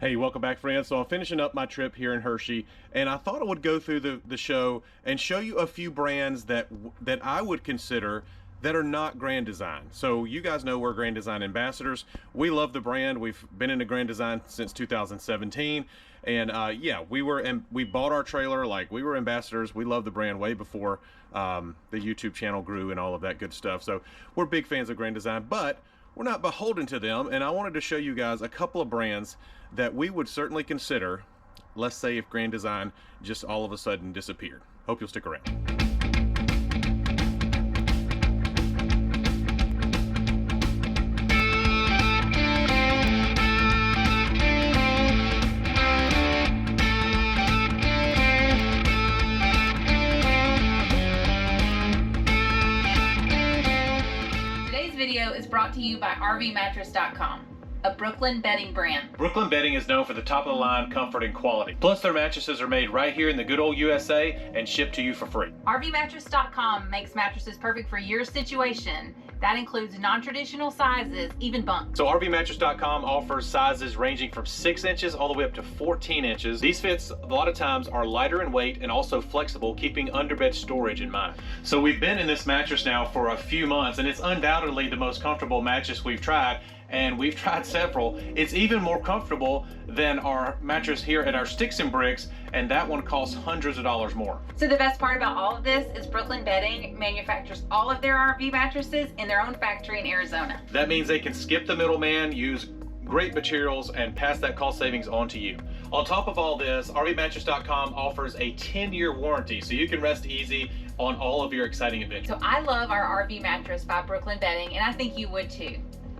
Hey, welcome back, friends. So I'm finishing up my trip here in Hershey, and I thought I would go through the show and show you a few brands that I would consider that are not Grand Design. So you guys know we're Grand Design ambassadors. We love the brand. We've been into Grand Design since 2017, and yeah, we bought our trailer like we were ambassadors. We love the brand way before the YouTube channel grew and all of that good stuff. So we're big fans of Grand Design, but we're not beholden to them, and I wanted to show you guys a couple of brands that we would certainly consider, let's say if Grand Design just all of a sudden disappeared. Hope you'll stick around. Today's video is brought to you by rvmattress.com, a Brooklyn bedding brand. Brooklyn Bedding is known for the top of the line comfort and quality. Plus their mattresses are made right here in the good old USA and shipped to you for free. rvmattress.com makes mattresses perfect for your situation. That includes non-traditional sizes, even bunks. So rvmattress.com offers sizes ranging from 6 inches all the way up to 14 inches. These fits a lot of times are lighter in weight and also flexible, keeping underbed storage in mind. So we've been in this mattress now for a few months, and it's undoubtedly the most comfortable mattress we've tried. And we've tried several. It's even more comfortable than our mattress here at our Sticks and Bricks, and that one costs hundreds of dollars more. So the best part about all of this is Brooklyn Bedding manufactures all of their RV mattresses in their own factory in Arizona. That means they can skip the middleman, use great materials, and pass that cost savings on to you. On top of all this, rvmattress.com offers a 10-year warranty, so you can rest easy on all of your exciting adventures. So I love our RV mattress by Brooklyn Bedding, and I think you would too.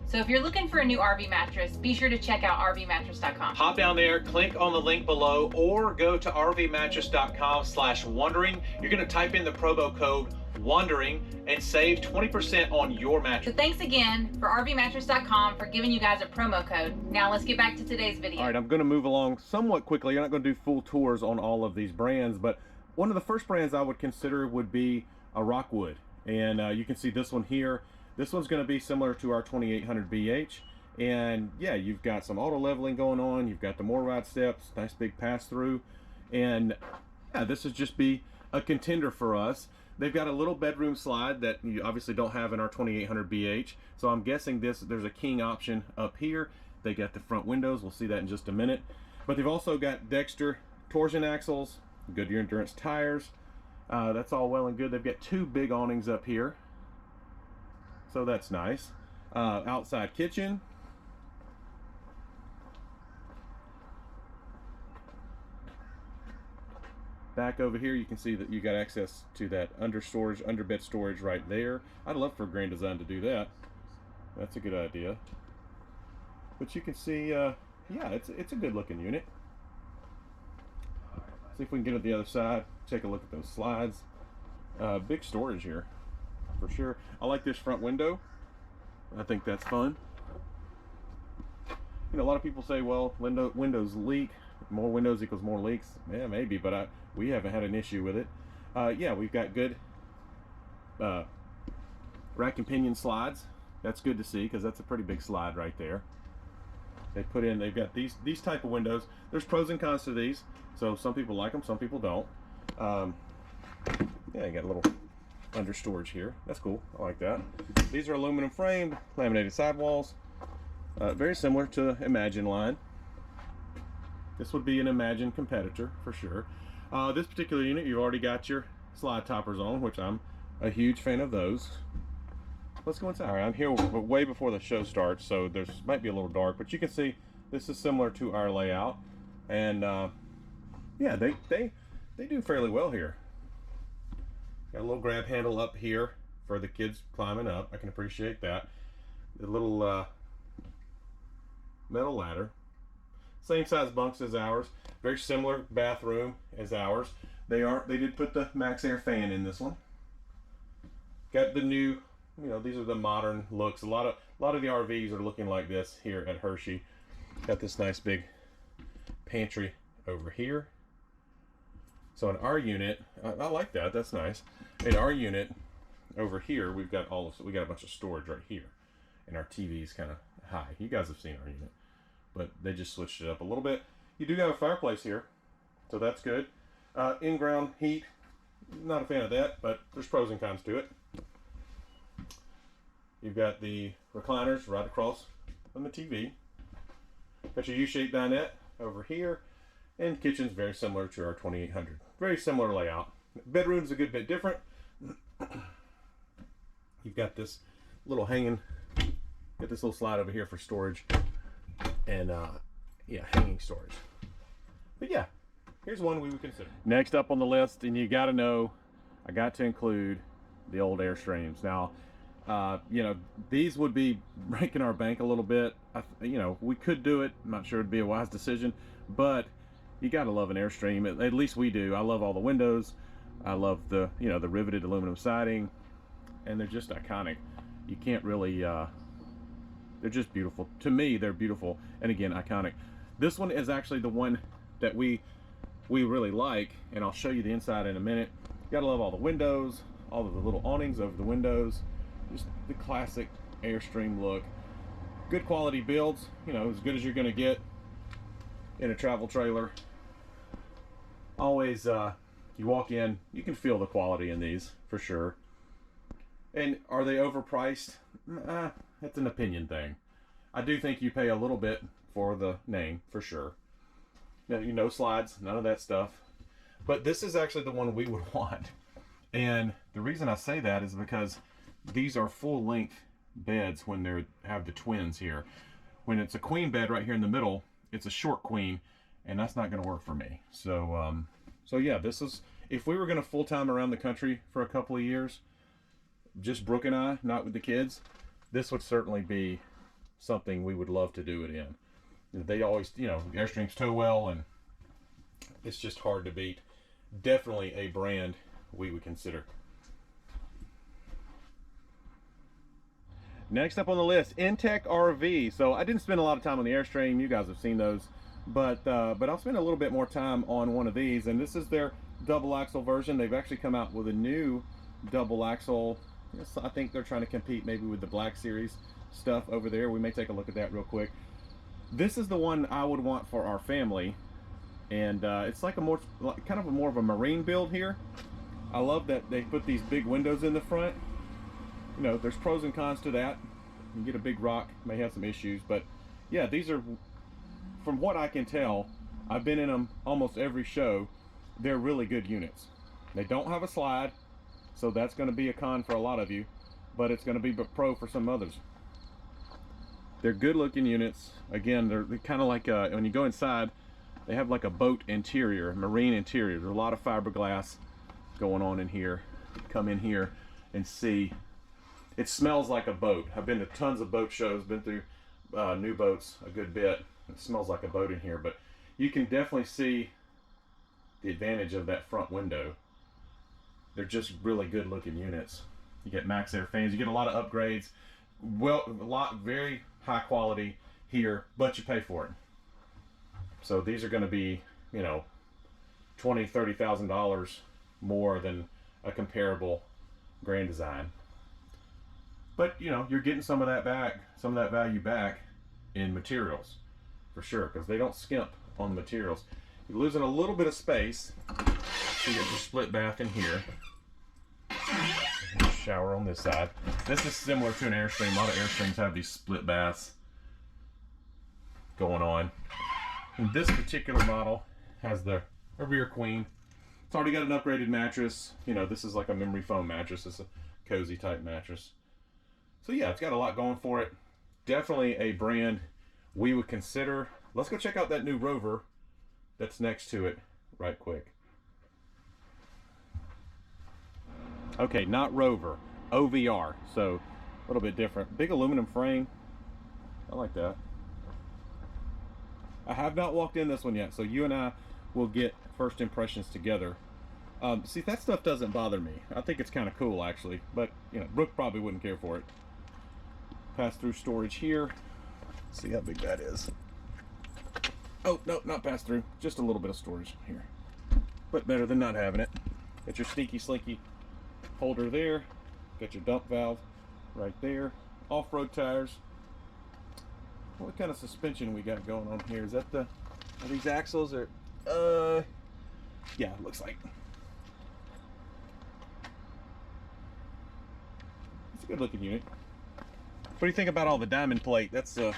So if you're looking for a new RV mattress, be sure to check out rvmattress.com. Hop down there, click on the link below, or go to rvmattress.com/wondering. You're gonna type in the promo code WONDERING and save 20% on your mattress. So thanks again for rvmattress.com for giving you guys a promo code. Now let's get back to today's video. All right, I'm gonna move along somewhat quickly. I'm not gonna do full tours on all of these brands, but one of the first brands I would consider would be a Rockwood. And you can see this one here. This one's going to be similar to our 2800 BH, and yeah, you've got some auto leveling going on. You've got the more ride steps, nice big pass through, and yeah, this would just be a contender for us. They've got a little bedroom slide that you obviously don't have in our 2800 BH, so I'm guessing there's a king option up here. They got the front windows. We'll see that in just a minute, but they've also got Dexter torsion axles, Goodyear Endurance tires. That's all well and good. They've got 2 big awnings up here, so that's nice. Outside kitchen. Back over here, you can see that you got access to that underbed storage right there. I'd love for Grand Design to do that. That's a good idea. But you can see, yeah, it's a good looking unit. See if we can get to the other side. Take a look at those slides. Big storage here, for sure. I like this front window. I think that's fun. You know, a lot of people say, well, windows leak. More windows equals more leaks. Yeah, maybe, but we haven't had an issue with it. Yeah, we've got good rack and pinion slides. That's good to see, because that's a pretty big slide right there. They've got these type of windows. There's pros and cons to these. So some people like them, some people don't. Yeah, you got a little under storage here. That's cool. I like that. These are aluminum framed, laminated sidewalls. Very similar to Imagine line. This would be an Imagine competitor for sure. This particular unit, you've already got your slide toppers on, which I'm a huge fan of those. Let's go inside. All right, I'm here way before the show starts, so there's might be a little dark, but you can see this is similar to our layout, and yeah, they do fairly well here. Got a little grab handle up here for the kids climbing up. I can appreciate that. The little metal ladder. Same size bunks as ours. Very similar bathroom as ours. They did put the Max Air fan in this one. Got the new, you know, these are the modern looks. A lot of the RVs are looking like this here at Hershey. Got this nice big pantry over here. So in our unit, I like that. That's nice. In our unit over here, we got a bunch of storage right here, and our TV is kind of high. You guys have seen our unit, but they just switched it up a little bit. You do have a fireplace here, so that's good. In-ground heat, not a fan of that, but there's pros and cons to it. You've got the recliners right across from the TV. Got your U-shaped dinette over here, and kitchen's very similar to our 2800. Very similar layout. Bedroom's a good bit different. You've got this little hanging, got this little slide over here for storage, and yeah, hanging storage. But yeah, here's one we would consider. Next up on the list, and you got to know, I got to include the old Airstreams. Now, you know, these would be breaking our bank a little bit. You know, we could do it. I'm not sure it'd be a wise decision, but you got to love an Airstream. At least we do. I love all the windows. I love the, you know, the riveted aluminum siding, and they're just iconic. You can't really, they're just beautiful. To me, they're beautiful, and again, iconic. This one is actually the one that we really like, and I'll show you the inside in a minute. You gotta love all the windows, all of the little awnings over the windows, just the classic Airstream look. Good quality builds, you know, as good as you're gonna get in a travel trailer. Always, you walk in, you can feel the quality in these for sure. And are they overpriced? It's an opinion thing. I do think you pay a little bit for the name for sure. You know, slides, none of that stuff. But this is actually the one we would want. And the reason I say that is because these are full length beds when they have the twins here. When it's a queen bed right here in the middle, it's a short queen, and that's not going to work for me. So, so yeah, this is, if we were going to full-time around the country for a couple of years, just Brooke and I, not with the kids, this would certainly be something we would love to do it in. They always, you know, Airstreams tow well, and it's just hard to beat. Definitely a brand we would consider. Next up on the list, Intech RV. So I didn't spend a lot of time on the Airstream. You guys have seen those, but I'll spend a little bit more time on one of these, and this is their double axle version. They've actually come out with a new double axle. I think they're trying to compete maybe with the Black Series stuff over there. We may take a look at that real quick. This is the one I would want for our family, and it's like a more, kind of a more of a marine build here. I love that they put these big windows in the front. You know, there's pros and cons to that. You get a big rock, may have some issues, but yeah, these are, from what I can tell, I've been in them almost every show. They're really good units. They don't have a slide, so that's going to be a con for a lot of you, but it's going to be a pro for some others. They're good looking units. Again, they're kind of like, when you go inside, they have like a boat interior, marine interior. There's a lot of fiberglass going on in here. Come in here and see. It smells like a boat. I've been to tons of boat shows, been through new boats a good bit. It smells like a boat in here, but you can definitely see the advantage of that front window. They're just really good looking units. You get max air fans, you get a lot of upgrades. Well, a lot, very high quality here, but you pay for it. So these are going to be, you know, $20,000-$30,000 more than a comparable Grand Design. But you know, you're getting some of that back, some of that value back in materials for sure, because they don't skimp on the materials. You're losing a little bit of space. So you get your split bath in here. Shower on this side. This is similar to an Airstream. A lot of Airstreams have these split baths going on. And this particular model has the rear queen. It's already got an upgraded mattress. You know, this is like a memory foam mattress. It's a cozy type mattress. So yeah, it's got a lot going for it. Definitely a brand we would consider. Let's go check out that new Rover that's next to it right quick. Okay, not Rover, OVR. So a little bit different. Big aluminum frame. I like that. I have not walked in this one yet, so you and I will get first impressions together. See, that stuff doesn't bother me. I think it's kind of cool actually, but you know, Brooke probably wouldn't care for it. Pass-through storage here. Let's see how big that is. Oh, no, not pass-through. Just a little bit of storage here. But better than not having it. Got your sneaky slinky holder there. Got your dump valve right there. Off-road tires. what kind of suspension we got going on here? Is that are these axles or yeah, it looks like. It's a good looking unit. What do you think about all the diamond plate? That's not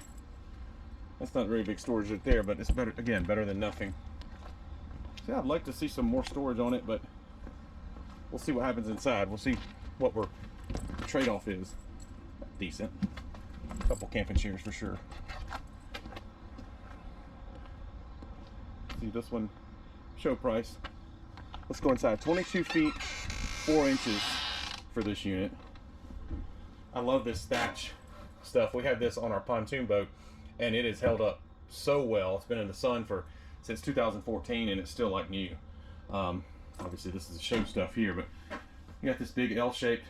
very big storage right there, but it's better, again, better than nothing. See, I'd like to see some more storage on it, but we'll see what happens inside. We'll see what the trade-off is. Decent. A couple camping chairs for sure. See this one, show price. Let's go inside. 22 feet 4 inches for this unit. I love this thatch stuff. We had this on our pontoon boat, and it has held up so well. It's been in the sun since 2014, and it's still like new. Obviously, this is the show stuff here, but you got this big L-shaped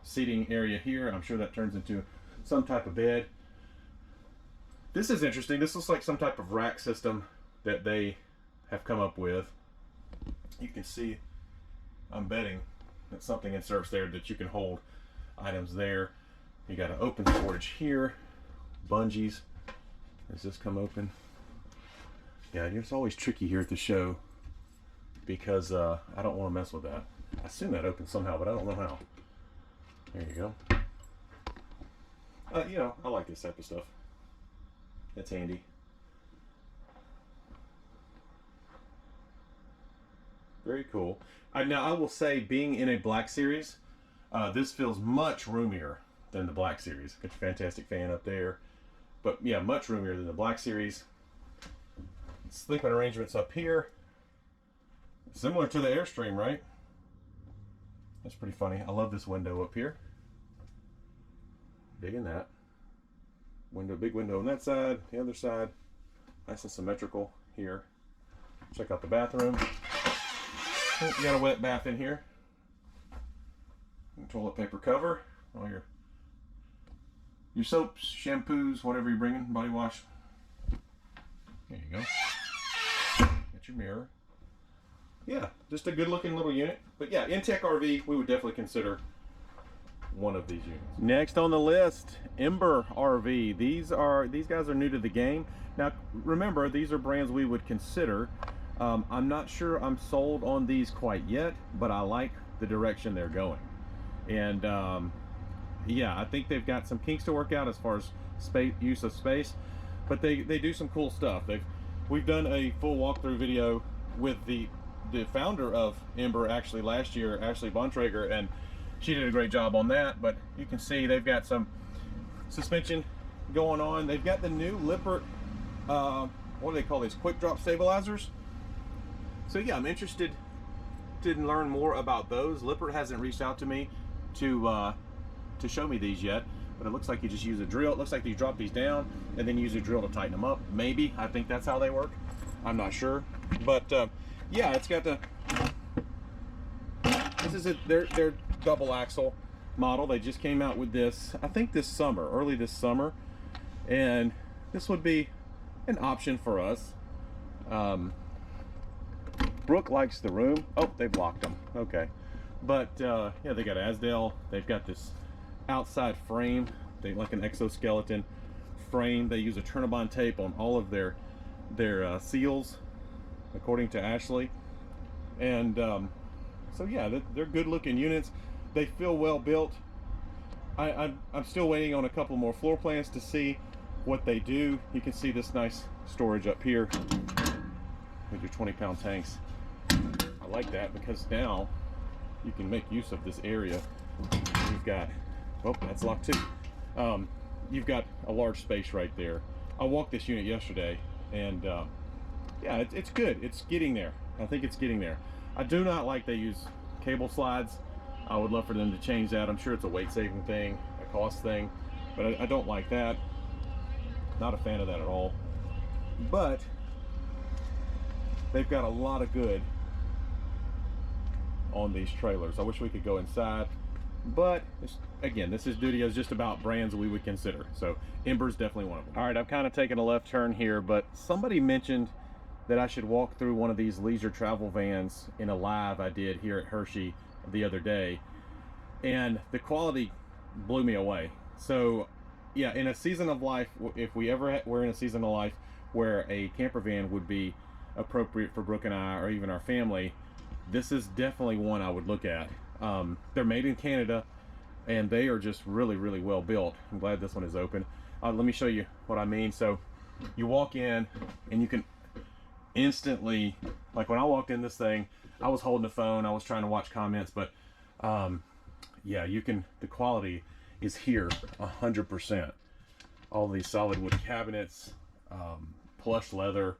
seating area here. I'm sure that turns into some type of bed. This is interesting. This looks like some type of rack system that they have come up with. You can see, I'm betting that something inserts there that you can hold items there. You got an open storage here, bungees. Does this come open? Yeah, it's always tricky here at the show because I don't want to mess with that. I assume that opens somehow, but I don't know how. There you go. You know, I like this type of stuff. It's handy. Very cool. Now, I will say, being in a Black Series, this feels much roomier than the Black Series. Got a fantastic fan up there. But yeah, much roomier than the Black Series. Sleeping arrangements up here. Similar to the Airstream, right? That's pretty funny. I love this window up here. Digging that. Window, big window on that side, the other side. Nice and symmetrical here. Check out the bathroom. Oh, you got a wet bath in here. Toilet paper cover. All your soaps, shampoos, whatever you're bringing, body wash. There you go. Got your mirror. Yeah, just a good looking little unit. But yeah, in Tech RV, we would definitely consider one of these units. Next on the list, Ember RV. These guys are new to the game. Now remember, these are brands we would consider. I'm not sure I'm sold on these quite yet, but I like the direction they're going. And yeah, I think they've got some kinks to work out as far as use of space, but they do some cool stuff. We've done a full walkthrough video with the founder of Ember actually last year, Ashley Bontrager, and she did a great job on that. But you can see they've got some suspension going on. They've got the new Lippert, what do they call these, quick drop stabilizers. So yeah, I'm interested to learn more about those. Lippert hasn't reached out to me to show me these yet, but it looks like you just use a drill. It looks like you drop these down and then use a drill to tighten them up. Maybe, I think that's how they work. I'm not sure, but yeah, it's got this is their double axle model. They just came out with this, I think this summer, early this summer, and this would be an option for us. Brooke likes the room. Oh, they've locked them. Okay. But yeah, they got Asdale. They've got this outside frame. They like an exoskeleton frame. They use a Turnabond tape on all of their seals, according to Ashley. And so yeah, they're good looking units. They feel well built. I'm still waiting on a couple more floor plans to see what they do. You can see this nice storage up here with your 20-pound tanks. I like that because now you can make use of this area. You've got, oh, that's locked too. You've got a large space right there. I walked this unit yesterday, and yeah, it's good. It's getting there. I think it's getting there. I do not like they use cable slides. I would love for them to change that. I'm sure it's a weight saving thing, a cost thing, but I don't like that. Not a fan of that at all. But they've got a lot of good on these trailers. I wish we could go inside, but again, this video is just about brands we would consider. So Ember's definitely one of them. All right, I'm kind of taking a left turn here, but somebody mentioned that I should walk through one of these leisure travel vans in a live I did here at Hershey the other day, and the quality blew me away. So yeah, in a season of life, if we ever were in a season of life where a camper van would be appropriate for Brooke and I, or even our family, this is definitely one I would look at. They're made in Canada, and they are just really, really well built. I'm glad this one is open. Let me show you what I mean. So you walk in, and you can instantly, like when I walked in this thing, I was holding the phone, I was trying to watch comments, but yeah, you can, the quality is here 100%. All these solid wood cabinets, plush leather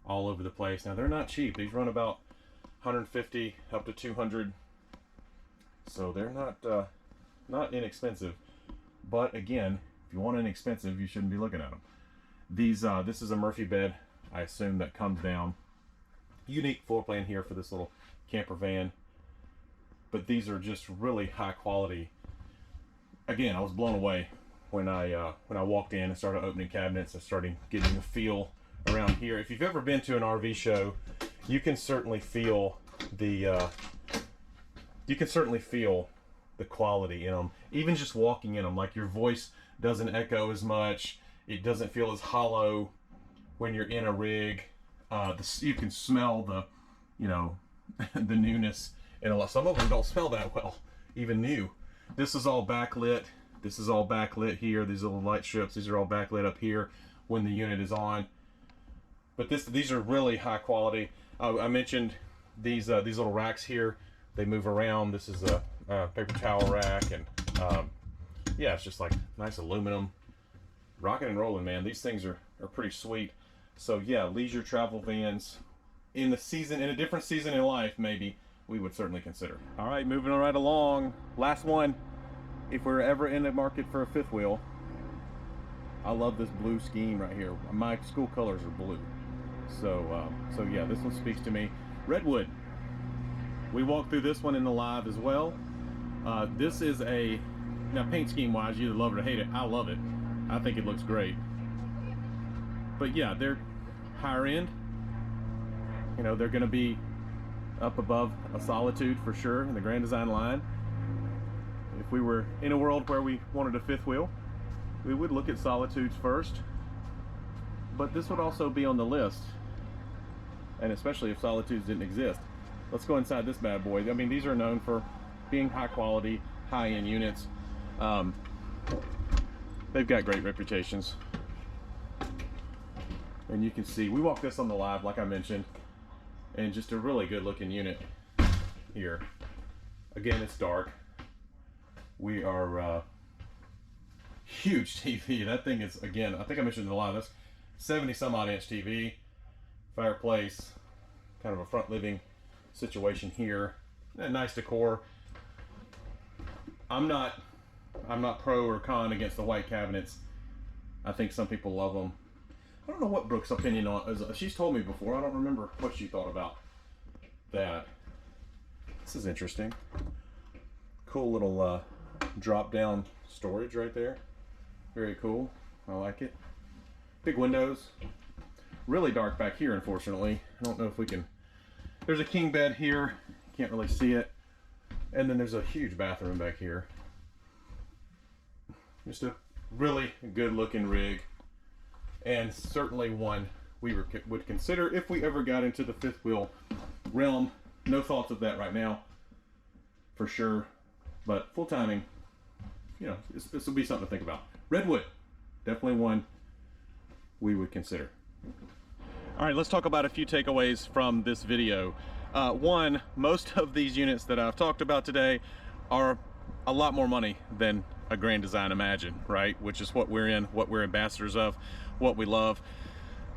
all over the place. Now they're not cheap. These run about 150 up to 200, so they're not inexpensive. But again, if you want inexpensive, you shouldn't be looking at them. These this is a Murphy bed, I assume, that comes down. Unique floor plan here for this little camper van, but these are just really high quality. Again, I was blown away when I walked in and started opening cabinets and started getting a feel around here. If you've ever been to an RV show, you can certainly feel the quality in them. Even just walking in them, like your voice doesn't echo as much. It doesn't feel as hollow when you're in a rig. You can smell the, you know, the newness. And some of them don't smell that well, even new. This is all backlit. This is all backlit here. These little light strips, these are all backlit up here when the unit is on. But these are really high quality. I mentioned these little racks here. They move around. This is a paper towel rack, and yeah, it's just like nice aluminum. Rocking and rolling, man. These things are pretty sweet. So yeah, leisure travel vans in a different season in life, maybe we would certainly consider. All right, moving right along. Last one. If we're ever in the market for a fifth wheel, I love this blue scheme right here. My school colors are blue. So yeah, this one speaks to me. Redwood. We walked through this one in the live as well. This is now paint scheme wise, you either love it or hate it. I love it. I think it looks great. But yeah, they're higher end. You know, they're gonna be up above a Solitude for sure in the Grand Design line. If we were in a world where we wanted a fifth wheel, we would look at Solitudes first. But this would also be on the list, and especially if Solitudes didn't exist. Let's go inside this bad boy. I mean, these are known for being high quality, high-end units. They've got great reputations. And you can see, we walked this on the live, like I mentioned, and just a really good looking unit here. Again, it's dark. We are huge TV. That thing is, again, I think I mentioned in the live, that's 70 some odd inch TV, fireplace, kind of a front living situation here. And nice decor. I'm not pro or con against the white cabinets. I think some people love them. I don't know what Brooke's opinion on is. She's told me before. I don't remember what she thought about that. This is interesting. Cool little drop down storage right there. Very cool. I like it. Big windows. Really dark back here, unfortunately. I don't know if we can. There's a king bed here. Can't really see it. And then there's a huge bathroom back here. Just a really good looking rig, and certainly one we would consider if we ever got into the fifth wheel realm. No thoughts of that right now, for sure, but full timing, you know, this will be something to think about. Redwood, definitely one we would consider. All right, let's talk about a few takeaways from this video. One, most of these units that I've talked about today are a lot more money than a Grand Design Imagine, right? Which is what we're in, what we're ambassadors of, what we love.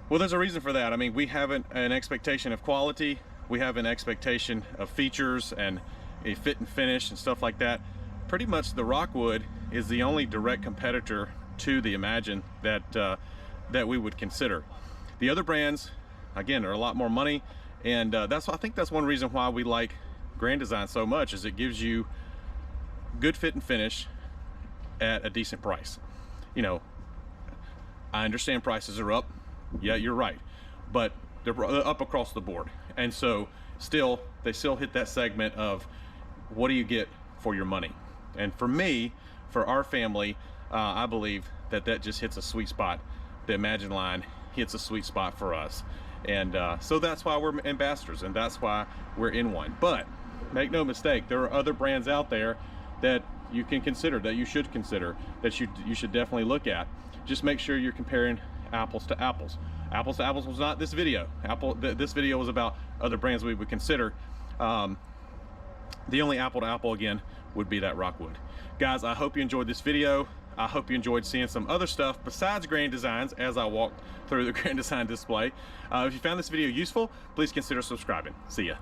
Well, there's a reason for that. I mean, we have an expectation of quality. We have an expectation of features and a fit and finish and stuff like that. Pretty much the Rockwood is the only direct competitor to the Imagine that we would consider. The other brands, again, are a lot more money, and I think that's one reason why we like Grand Design so much, is it gives you good fit and finish at a decent price. You know, I understand prices are up. Yeah, you're right, but they're up across the board, and so they still hit that segment of what do you get for your money. And for me, for our family, I believe that just hits a sweet spot. The Imagine line hits a sweet spot for us, and so that's why we're ambassadors, and that's why we're in one. But make no mistake, there are other brands out there that you can consider, that you should consider, that you should definitely look at. Just make sure you're comparing apples to apples. Apples to apples was not this video. This video was about other brands we would consider. The only apple to apple again would be that Rockwood. Guys, I hope you enjoyed this video. I hope you enjoyed seeing some other stuff besides Grand Designs as I walked through the Grand Design display. If you found this video useful, please consider subscribing. See ya.